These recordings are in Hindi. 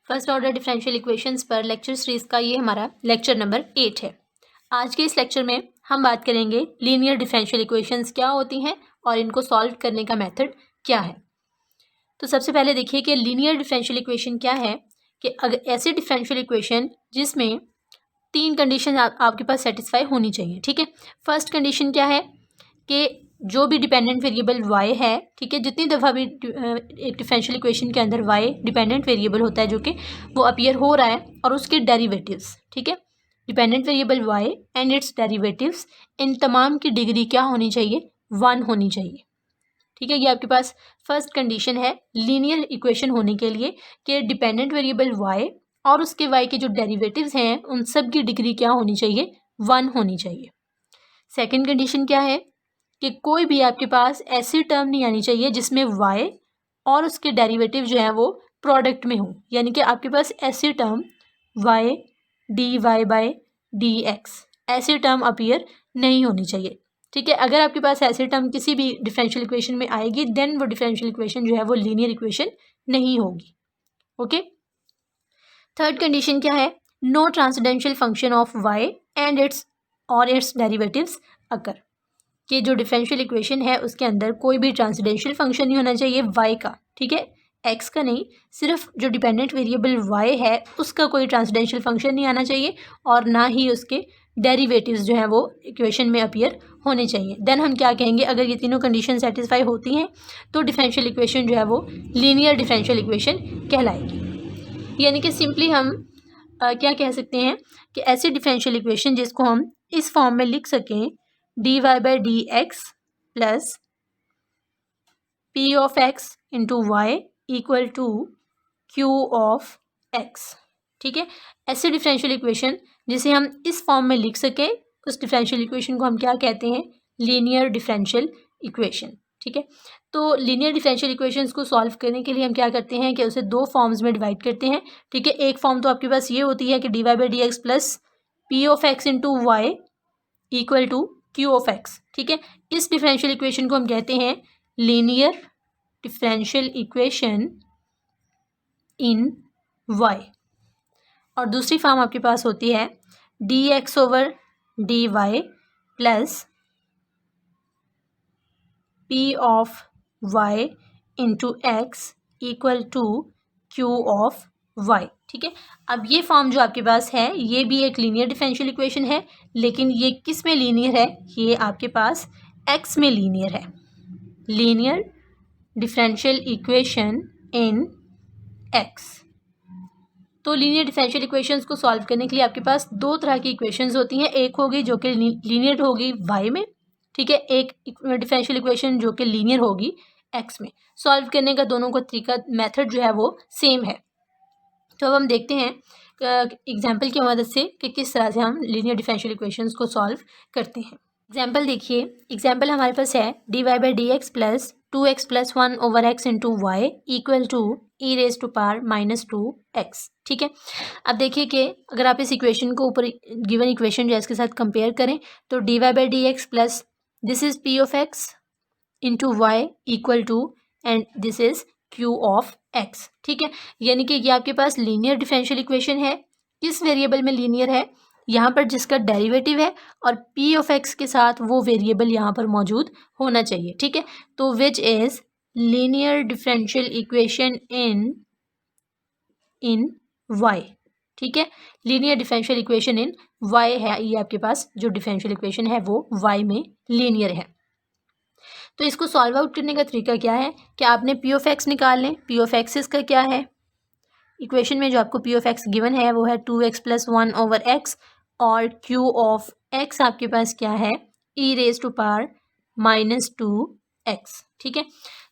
फर्स्ट ऑर्डर डिफरेंशियल इक्वेशंस पर लेक्चर सीरीज का ये हमारा लेक्चर नंबर 8 है। आज के इस लेक्चर में हम बात करेंगे लीनियर डिफरेंशियल इक्वेशंस क्या होती हैं और इनको सॉल्व करने का मेथड क्या है। तो सबसे पहले देखिए कि लीनियर डिफरेंशियल इक्वेशन क्या है, कि अगर ऐसे डिफरेंशियल इक्वेशन जिसमें तीन कंडीशन आपके पास सेटिस्फाई होनी चाहिए। ठीक है, फर्स्ट कंडीशन क्या है कि जो भी डिपेंडेंट वेरिएबल y है, ठीक है, जितनी दफ़ा भी एक डिफरेंशियल इक्वेशन के अंदर y डिपेंडेंट वेरिएबल होता है जो कि वो अपीयर हो रहा है, और उसके डेरिवेटिव्स, ठीक है, dependent variable y and its derivatives, इन तमाम की डिग्री क्या होनी चाहिए, 1 होनी चाहिए। ठीक है, ये आपके पास फर्स्ट कंडीशन है लीनियर इक्वेशन होने के लिए कि डिपेंडेंट वेरिएबल y और उसके y के जो डेरिवेटिव्स हैं उन सब की डिग्री क्या होनी चाहिए, 1 होनी चाहिए। सेकेंड कंडीशन क्या है कि कोई भी आपके पास ऐसी टर्म नहीं आनी चाहिए जिसमें y और उसके डेरिवेटिव जो है वो प्रोडक्ट में हो, यानी कि आपके पास ऐसी टर्म y dy/dx ऐसी टर्म अपीयर नहीं होनी चाहिए। ठीक है, अगर आपके पास ऐसी टर्म किसी भी डिफरेंशियल इक्वेशन में आएगी देन वो डिफरेंशियल इक्वेशन जो है वो लीनियर इक्वेशन नहीं होगी। ओके, थर्ड कंडीशन क्या है, no transcendental function of y and its और इट्स डेरिवेटिव्स अकर, कि जो डिफरेंशियल इक्वेशन है उसके अंदर कोई भी ट्रांसेंडेंशियल फंक्शन नहीं होना चाहिए y का, ठीक है, x का नहीं, सिर्फ जो डिपेंडेंट वेरिएबल y है उसका कोई ट्रांसेंडेंशियल फंक्शन नहीं आना चाहिए, और ना ही उसके डेरिवेटिव्स जो हैं वो इक्वेशन में अपीयर होने चाहिए। देन हम क्या कहेंगे, अगर ये तीनों कंडीशन सेटिस्फाई होती हैं तो डिफरेंशियल इक्वेशन जो है वो लीनियर डिफरेंशियल इक्वेशन कहलाएगी। यानी कि सिंपली हम क्या कह सकते हैं कि ऐसी डिफरेंशियल इक्वेशन जिसको हम इस फॉर्म में लिख सकें, dy/dx plus p of x into y equal to q of x। ठीक है, ऐसे डिफरेंशियल इक्वेशन जिसे हम इस फॉर्म में लिख सकें उस डिफरेंशियल इक्वेशन को हम क्या कहते हैं, लीनियर डिफरेंशियल इक्वेशन। ठीक है, तो लीनियर डिफरेंशियल इक्वेशंस को सॉल्व करने के लिए हम क्या करते हैं कि उसे दो फॉर्म्स में डिवाइड करते हैं। ठीक है, एक फॉर्म तो आपके पास ये होती है कि dy/dx plus p of x into y equal to q of x। ठीक है, इस डिफरेंशियल इक्वेशन को हम कहते हैं linear differential equation in y। और दूसरी फॉर्म आपके पास होती है dx/dy plus p of y into x equal to q of y। ठीक है, अब ये फॉर्म जो आपके पास है ये भी एक लीनियर डिफरेंशियल इक्वेशन है, लेकिन ये किस में लीनियर है, ये आपके पास x में लीनियर है। लीनियर डिफरेंशियल इक्वेशन इन x। तो लीनियर डिफरेंशियल इक्वेशंस को सॉल्व करने के लिए आपके पास दो तरह की इक्वेशंस होती हैं, एक होगी जो कि लीनियर होगी y में, ठीक है, एक डिफरेंशियल इक्वेशन जो कि लीनियर होगी x में। सॉल्व करने का दोनों का तरीका, मेथड जो है वो सेम है। तो अब हम देखते हैं एग्जाम्पल की मदद से कि किस तरह से हम लीनियर डिफरेंशियल इक्वेशंस को सॉल्व करते हैं। एग्जाम्पल देखिए, एग्जाम्पल हमारे पास है dy/dx plus 2x plus 1 over x into y equal to e⁻⁻²x। ठीक है, अब देखिए कि अगर आप इस इक्वेशन को ऊपर गिवन इक्वेशन जो है इसके साथ कंपेयर करें तो dy/dx plus this is p of x into y equal to and this is q of x। ठीक है, यानी कि ये आपके पास लीनियर डिफरेंशियल इक्वेशन है, किस वेरिएबल में लीनियर है, यहाँ पर जिसका डेरिवेटिव है और p ऑफ x के साथ वो वेरिएबल यहाँ पर मौजूद होना चाहिए। ठीक है, तो which is linear differential equation in y। ठीक है, linear differential equation in y है, ये आपके पास जो डिफरेंशियल इक्वेशन है वो y में लीनियर है। तो इसको सॉल्व आउट करने का तरीका क्या है कि आपने p ऑफ x निकाल लें। p ऑफ x इसका क्या है, इक्वेशन में जो आपको p ऑफ x गिवन है वो है 2x प्लस 1 ओवर x, और q ऑफ x आपके पास क्या है, e⁻²x। ठीक है,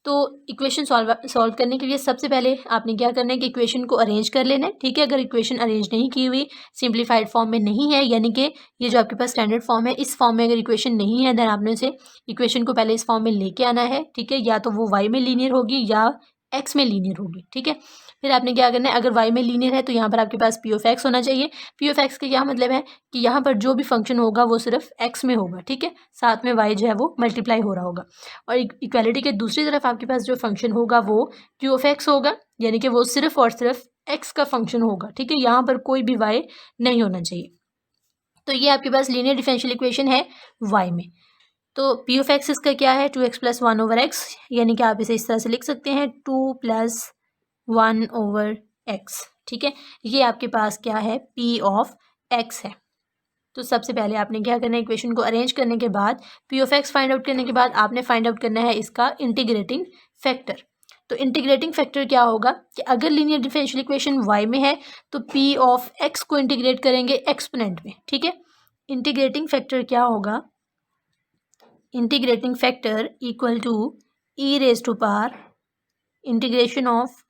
तो इक्वेशन सॉल्व करने के लिए सबसे पहले आपने क्या करना है कि इक्वेशन को अरेंज कर लेना है। ठीक है, अगर इक्वेशन अरेंज नहीं की हुई, सिंप्लीफाइड फॉर्म में नहीं है, यानी कि ये जो आपके पास स्टैंडर्ड फॉर्म है इस फॉर्म में अगर इक्वेशन नहीं है देन आपने उसे इक्वेशन को पहले इस फॉर्म में लेके आना है। ठीक है, या तो वो y में लीनियर होगी या x में लीनियर होगी। ठीक है, फिर आपने क्या करना है, अगर y में लीनियर है तो यहाँ पर आपके पास p ऑफ x होना चाहिए। p ऑफ x का क्या मतलब है कि यहाँ पर जो भी फंक्शन होगा वो सिर्फ x में होगा। ठीक है, साथ में y जो है वो मल्टीप्लाई हो रहा होगा, और इक्वालिटी के दूसरी तरफ आपके पास जो फंक्शन होगा वो q ऑफ x होगा, यानी कि वो सिर्फ और सिर्फ एक्स का फंक्शन होगा, ठीक है, यहाँ पर कोई भी वाई नहीं होना चाहिए। तो ये आपके पास लीनियर डिफरेंशियल इक्वेशन है वाई में। तो पी ऑफ एक्स इसका क्या है, 2x + 1/x, यानी कि आप इसे इस तरह से लिख सकते हैं 2 + 1/x, ठीक है। ये आपके पास क्या है, पी ऑफ एक्स है। तो सबसे पहले आपने क्या करना है, इक्वेशन को अरेंज करने के बाद P of x find out करने के बाद आपने फाइंड आउट करना है इसका इंटीग्रेटिंग फैक्टर। तो इंटीग्रेटिंग फैक्टर क्या होगा कि अगर लीनियर डिफरेंशियल इक्वेशन वाई में है तो पी ऑफ एक्स को इंटीग्रेट करेंगे एक्सपोनेंट में, ठीक है। इंटीग्रेटिंग फैक्टर क्या होगा, integrating factor equal to e raise to power integration of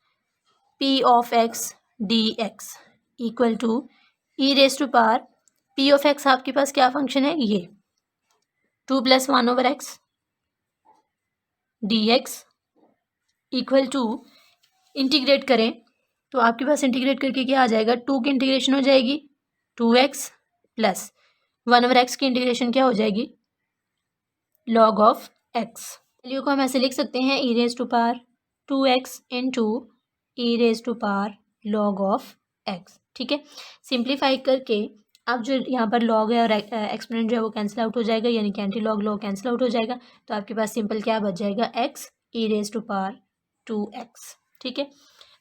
p of x d x equal to e raise to power p of x आपके पास क्या फंक्शन है, ये 2 + 1/x d x equal to integrate करें तो आपके पास इंटीग्रेट करके क्या आ जाएगा, 2 की इंटीग्रेशन हो जाएगी 2x + 1/x की इंटीग्रेशन क्या हो जाएगी, log ऑफ x। वैल्यू को हम ऐसे लिख सकते हैं e raise to power 2x into e raise to power log of x, ठीक है। सिंप्लीफाई करके अब जो यहाँ पर log है और एक्सपोनेंट जो है वो कैंसिल आउट हो जाएगा, यानी कि anti log log cancel out हो जाएगा। तो आपके पास सिंपल क्या बच जाएगा, x e raise to power 2x, ठीक है।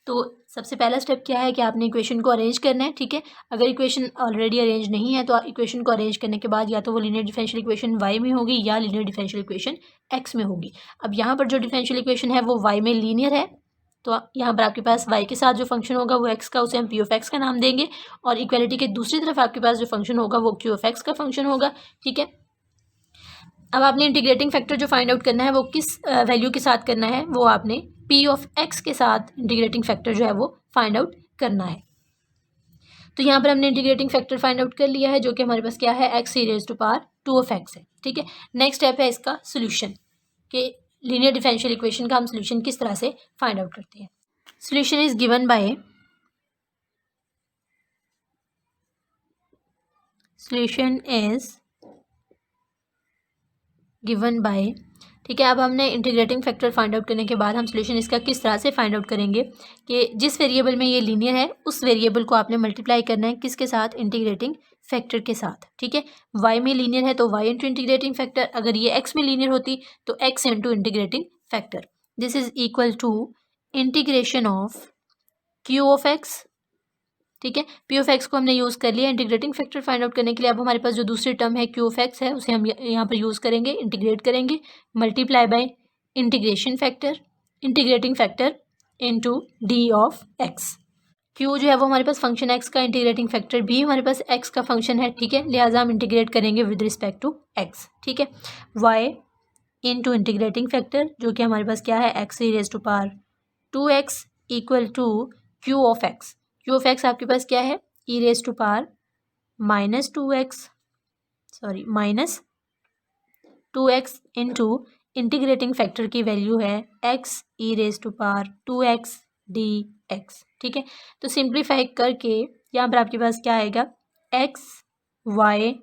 तो सबसे पहला स्टेप क्या है कि आपने इक्वेशन को अरेंज करना है, ठीक है। अगर इक्वेशन ऑलरेडी अरेंज नहीं है तो इक्वेशन को अरेंज करने के बाद या तो वो लीनियर डिफरेंशियल इक्वेशन वाई में होगी या लीनियर डिफरेंशियल इक्वेशन एक्स में होगी। अब यहाँ पर जो डिफरेंशियल इक्वेशन है वो वाई में लीनियर है, तो यहाँ पर आपके पास वाई के साथ जो फंक्शन होगा वो एक्स का, उसे हम पी ऑफ एक्स का नाम देंगे, और इक्वलिटी के दूसरी तरफ आपके पास जो फंक्शन होगा वो क्यू ऑफ एक्स का फंक्शन होगा, ठीक है। अब आपने इंटीग्रेटिंग फैक्टर जो फाइंड आउट करना है वो किस वैल्यू के साथ करना है, वो आपने पी ऑफ एक्स के साथ इंटीग्रेटिंग फैक्टर जो है वो फाइंड आउट करना है। तो यहाँ पर हमने इंटीग्रेटिंग फैक्टर फाइंड आउट कर लिया है, जो कि हमारे पास क्या है, x e raise to power 2 of x है, ठीक है। नेक्स्ट स्टेप है इसका सोल्यूशन, कि लीनियर डिफरेंशियल इक्वेशन का हम सोल्यूशन किस तरह से फाइंड आउट करते हैं। सोल्यूशन इज गिवन बाय ठीक है। अब हमने इंटीग्रेटिंग फैक्टर फाइंड आउट करने के बाद हम सोल्यूशन इसका किस तरह से फाइंड आउट करेंगे कि जिस वेरिएबल में ये लीनियर है उस वेरिएबल को आपने मल्टीप्लाई करना है किसके साथ, इंटीग्रेटिंग फैक्टर के साथ, ठीक है। वाई में लीनियर है तो वाई इंटू इंटीग्रेटिंग फैक्टर, अगर ये एक्स में लीनियर होती तो x into integrating factor. This is equal to integration of q of x, ठीक है। पी ऑफ एक्स को हमने यूज़ कर लिया इंटीग्रेटिंग फैक्टर फाइंड आउट करने के लिए। अब हमारे पास जो दूसरी टर्म है क्यू ऑफ एक्स है उसे हम यहाँ पर यूज़ करेंगे, इंटीग्रेट करेंगे, multiply by integration factor, integrating factor into D of x. Q जो है वो हमारे पास फंक्शन एक्स का, इंटीग्रेटिंग फैक्टर भी हमारे पास एक्स का फंक्शन है, ठीक है। लिहाजा हम इंटीग्रेट करेंगे विद रिस्पेक्ट टू एक्स, ठीक है। वाई इंटू इंटीग्रेटिंग फैक्टर जो कि हमारे पास क्या है, x e raise to power 2x equal to Q of x. Q of x आपके पास क्या है, e raise to power -2x into integrating factor की वैल्यू है x e raise to power 2x d x, ठीक है। तो सिंप्लीफाई करके यहाँ पर आपके पास क्या आएगा, x y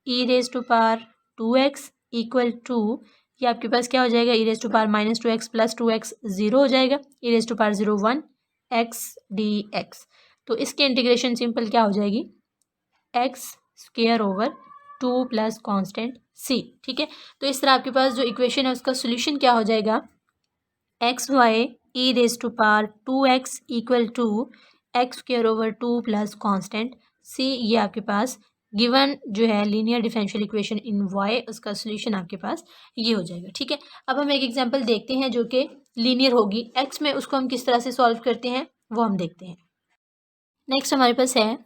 e raise to power 2x equal to, ये आपके पास क्या हो जाएगा, e raise to power -2x + 2x 0 हो जाएगा, e raise to power 0 1 x d x. तो इसकी इंटीग्रेशन सिंपल क्या हो जाएगी, x² / 2 + कांस्टेंट c, ठीक है। तो इस तरह आपके पास जो इक्वेशन है उसका सोल्यूशन क्या हो जाएगा, xy e raise to power 2x equal to x² / 2 + constant c। ये आपके पास गिवन जो है linear differential equation in y, उसका सोल्यूशन आपके पास ये हो जाएगा, ठीक है। अब हम एक एग्जांपल देखते हैं जो कि लीनियर होगी x में, उसको हम किस तरह से सॉल्व करते हैं वो हम देखते हैं। नेक्स्ट हमारे पास है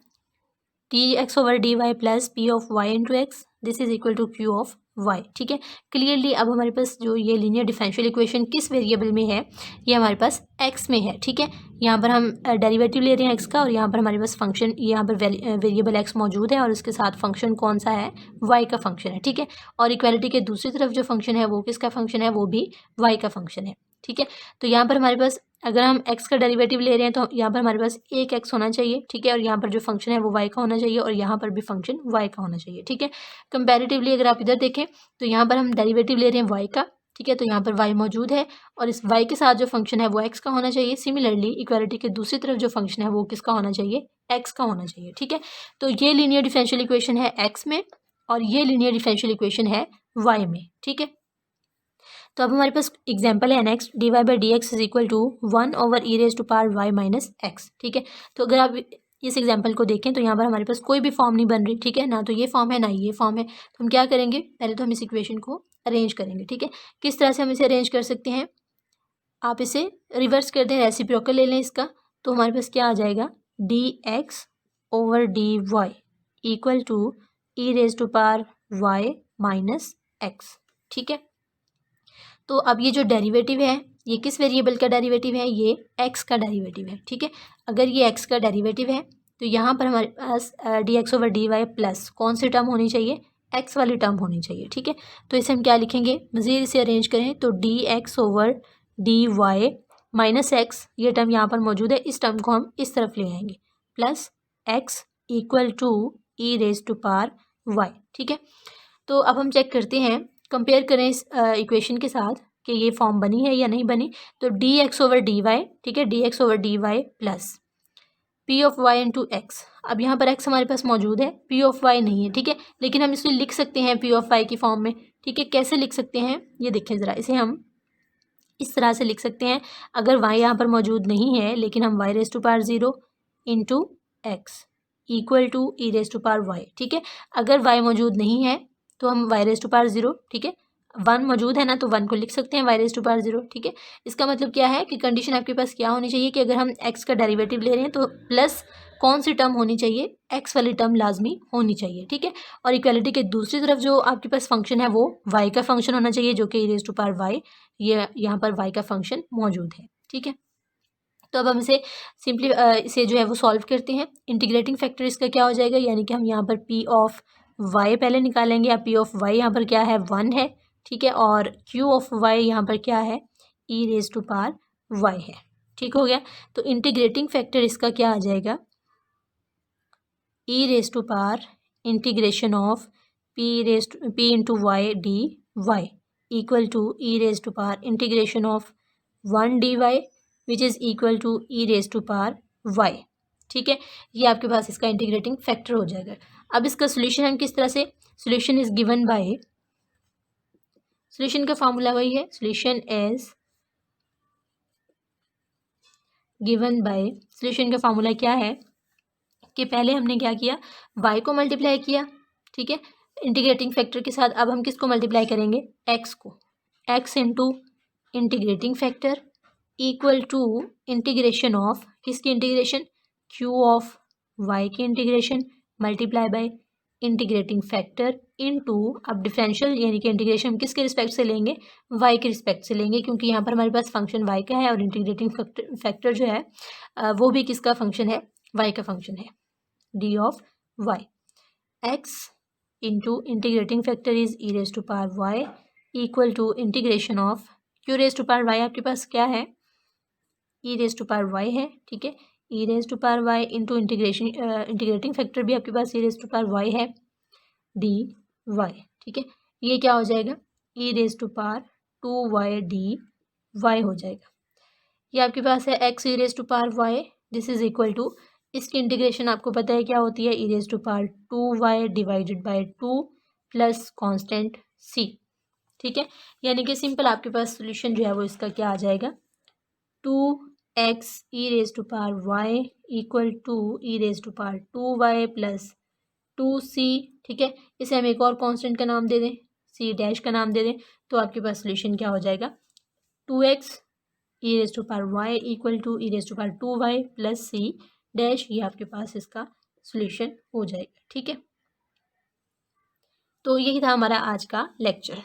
dx/dy + p of y into x, this is equal to q of y, ठीक है। क्लियरली अब हमारे पास जो ये लीनियर डिफरेंशियल इक्वेशन किस वेरिएबल में है, ये हमारे पास x में है, ठीक है। यहाँ पर हम डेरिवेटिव ले रहे हैं x का, और यहाँ पर हमारे पास फंक्शन, यहाँ पर वेरिएबल x मौजूद है और उसके साथ फंक्शन कौन सा है, y का फंक्शन है, ठीक है। और इक्वालिटी के दूसरी तरफ जो फंक्शन है वो किसका फंक्शन है, वो भी y का फंक्शन है, ठीक है। तो यहाँ पर हमारे पास अगर हम x का डेरिवेटिव ले रहे हैं तो यहाँ पर हमारे पास एक x होना चाहिए, ठीक है, और यहाँ पर जो फंक्शन है वो y का होना चाहिए, और यहाँ पर भी फंक्शन y का होना चाहिए, ठीक है। कंपैरेटिवली अगर आप इधर देखें तो यहाँ पर हम डेरिवेटिव ले रहे हैं y का, ठीक है, तो यहाँ पर y मौजूद है और इस y के साथ जो फंक्शन है वो x का होना चाहिए। सिमिलरली इक्वालिटी के दूसरी तरफ जो फंक्शन है वो किसका होना चाहिए, x का होना चाहिए। ठीक है, तो ये लीनियर डिफरेंशियल इक्वेशन है x में और ये लीनियर डिफरेंशियल इक्वेशन है y में। ठीक है, तो अब हमारे पास एग्जाम्पल है next, dy by d x is equal to 1/e⁻y minus x. ठीक है, तो अगर आप इस एग्जाम्पल को देखें तो यहाँ पर हमारे पास कोई भी फॉर्म नहीं बन रही। ठीक है, ना तो ये फॉर्म है ना ये फॉर्म है। तो हम क्या करेंगे, पहले तो हम इस इक्वेशन को अरेंज करेंगे। ठीक है, किस तरह से हम इसे अरेंज कर सकते हैं, आप इसे रिवर्स कर दें, रेसिप्रोकल ले लें इसका, तो हमारे पास क्या आ जाएगा, dx/dy equal to e⁻y minus x. ठीक है, तो अब ये जो डेरिवेटिव है ये किस वेरिएबल का डेरिवेटिव है, ये x का डेरिवेटिव है। ठीक है, अगर ये x का डेरिवेटिव है तो यहाँ पर हमारे पास dx/dy प्लस कौन सी टर्म होनी चाहिए, x वाली टर्म होनी चाहिए। ठीक है, तो इसे हम क्या लिखेंगे, मज़ीद इसे अरेंज करें तो dx/dy माइनस एक्स, ये टर्म यहाँ पर मौजूद है, इस टर्म को हम इस तरफ ले आएंगे, plus x equal to e⁻y। ठीक है, तो अब हम चेक करते हैं, कंपेयर करें इस इक्वेशन के साथ कि ये फॉर्म बनी है या नहीं बनी। तो dx/dy, ठीक है, dx/dy plus p(y) into x. अब यहाँ पर x हमारे पास मौजूद है, p(y) नहीं है। ठीक है, लेकिन हम इसे लिख सकते हैं p(y) की फॉर्म में। ठीक है, कैसे लिख सकते हैं ये देखें ज़रा, इसे हम इस तरह से लिख सकते हैं, अगर y यहाँ पर मौजूद नहीं है लेकिन हम y⁻0 into x equal to e⁻y। ठीक है, अगर y मौजूद नहीं है तो हम y⁻0, ठीक है, 1 मौजूद है ना तो 1 को लिख सकते हैं y⁻0। ठीक है, इसका मतलब क्या है कि कंडीशन आपके पास क्या होनी चाहिए कि अगर हम x का डेरिवेटिव ले रहे हैं तो प्लस कौन सी टर्म होनी चाहिए, x वाली टर्म लाजमी होनी चाहिए। ठीक है, और इक्वालिटी के दूसरी तरफ जो आपके पास फंक्शन है वो y का फंक्शन होना चाहिए, जो कि e⁻y, ये यहाँ पर y का फंक्शन मौजूद है। ठीक है, तो अब हम इसे सिंपली इसे जो है वो सॉल्व करते हैं। इंटीग्रेटिंग फैक्टर इसका क्या हो जाएगा, यानी कि हम यहाँ पर p(y) पहले निकालेंगे, या p(y) यहाँ पर क्या है, 1 है। ठीक है, और q(y) यहाँ पर क्या है, e⁻y है। ठीक हो गया, तो इंटीग्रेटिंग फैक्टर इसका क्या आ जाएगा, integration of p into y d y equal to integration of 1 dy which is equal to y। ठीक है, ये आपके पास इसका इंटीग्रेटिंग फैक्टर हो जाएगा। अब इसका सोल्यूशन हम किस तरह से, solution is given by, solution का फार्मूला वही है, solution is given by, solution का फार्मूला क्या है कि पहले हमने क्या किया, y को मल्टीप्लाई किया। ठीक है, इंटीग्रेटिंग फैक्टर के साथ। अब हम किसको मल्टीप्लाई करेंगे, x को, x into integrating factor equal to integration of, किसकी इंटीग्रेशन, q ऑफ y की integration multiply by integrating factor into, अब डिफरेंशियल यानी कि इंटीग्रेशन हम किसके रिस्पेक्ट से लेंगे, y के रिस्पेक्ट से लेंगे, क्योंकि यहाँ पर हमारे पास फंक्शन y का है और इंटीग्रेटिंग फैक्टर जो है वो भी किसका फंक्शन है, y का फंक्शन है, d of y। x into integrating factor is e⁻y equal to integration of q⁻y आपके पास क्या है, e⁻y है। ठीक है, e⁻y into integration integrating factor भी आपके पास e⁻y है, dy। ठीक है, ये क्या हो जाएगा, e⁻2y dy हो जाएगा। ये आपके पास है x e⁻y, this is equal to, इसकी इंटीग्रेशन आपको पता है क्या होती है, e⁻2y divided by 2 plus constant c। ठीक है, यानी कि सिंपल आपके पास सोल्यूशन जो है वो इसका क्या आ जाएगा, 2x e⁻y equal to e⁻2y plus 2c। ठीक है, इसे हम एक और कांस्टेंट का नाम दे दें, c डैश का नाम दे दें, तो आपके पास सोल्यूशन क्या हो जाएगा, 2x e⁻y equal to e⁻2y plus c dash, ये आपके पास इसका सोल्यूशन हो जाएगा। ठीक है, तो यही था हमारा आज का लेक्चर।